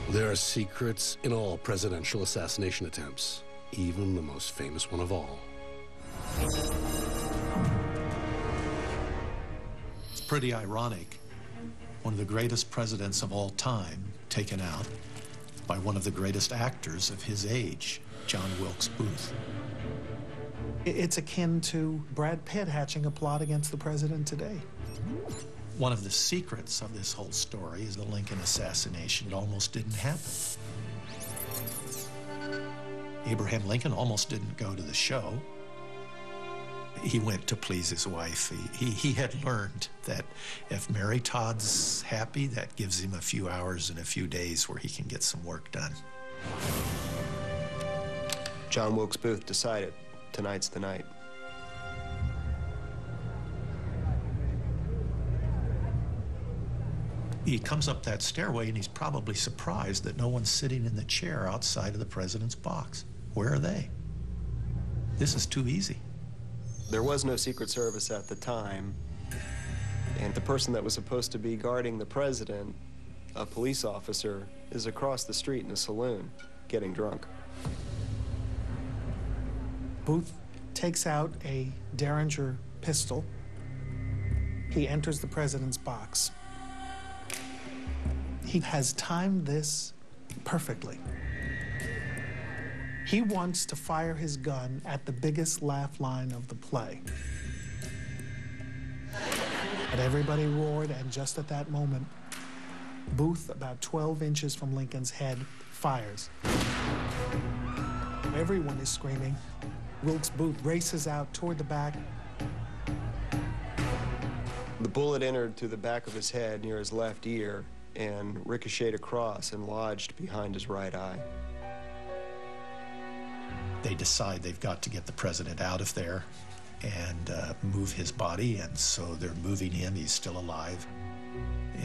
There are secrets in all presidential assassination attempts, even the most famous one of all. It's pretty ironic. One of the greatest presidents of all time taken out by one of the greatest actors of his age, John Wilkes Booth. It's akin to Brad Pitt hatching a plot against the president today. One of the secrets of this whole story is the Lincoln assassination. It almost didn't happen. Abraham Lincoln almost didn't go to the show. He went to please his wife. He had learned that if Mary Todd's happy, that gives him a few hours and a few days where he can get some work done. John Wilkes Booth decided, tonight's the night. He comes up that stairway and he's probably surprised that no one's sitting in the chair outside of the president's box. Where are they? This is too easy. There was no Secret Service at the time, and the person that was supposed to be guarding the president, a police officer, is across the street in a saloon getting drunk. Booth takes out a Derringer pistol. He enters the president's box. He has timed this perfectly. He wants to fire his gun at the biggest laugh line of the play. And everybody roared, and just at that moment, Booth, about 12 inches from Lincoln's head, fires. Everyone is screaming. Wilkes Booth races out toward the back. The bullet entered through the back of his head near his left ear and ricocheted across and lodged behind his right eye. They decide they've got to get the president out of there and move his body, and so they're moving him. He's still alive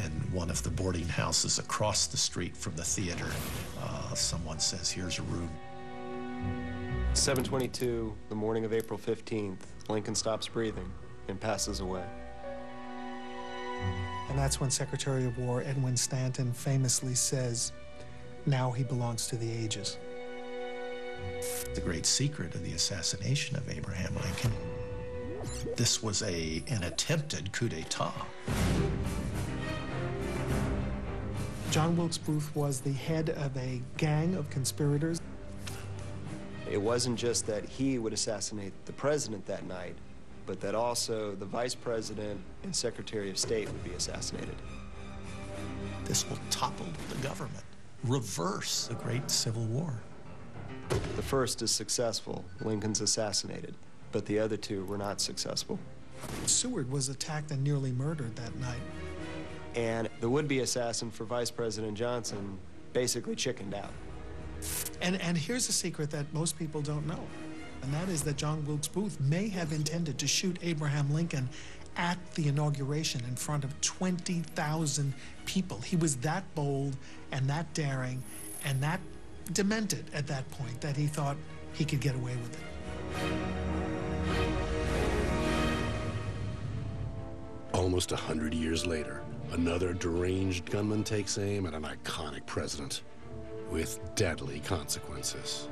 in one of the boarding houses across the street from the theater. Someone says, "Here's a room." 7:22, the morning of April 15th, Lincoln stops breathing and passes away. And that's when Secretary of War Edwin Stanton famously says, "Now he belongs to the ages." The great secret of the assassination of Abraham Lincoln, this was an attempted coup d'etat. John Wilkes Booth was the head of a gang of conspirators. It wasn't just that he would assassinate the president that night, but that also the vice president and secretary of state would be assassinated. This will topple the government, reverse the great Civil War. The first is successful. Lincoln's assassinated, but the other two were not successful. Seward was attacked and nearly murdered that night. And the would-be assassin for Vice President Johnson basically chickened out. And here's a secret that most people don't know, and that is that John Wilkes Booth may have intended to shoot Abraham Lincoln at the inauguration in front of 20,000 people. He was that bold and that daring and that demented at that point that he thought he could get away with it. Almost 100 years later, another deranged gunman takes aim at an iconic president with deadly consequences.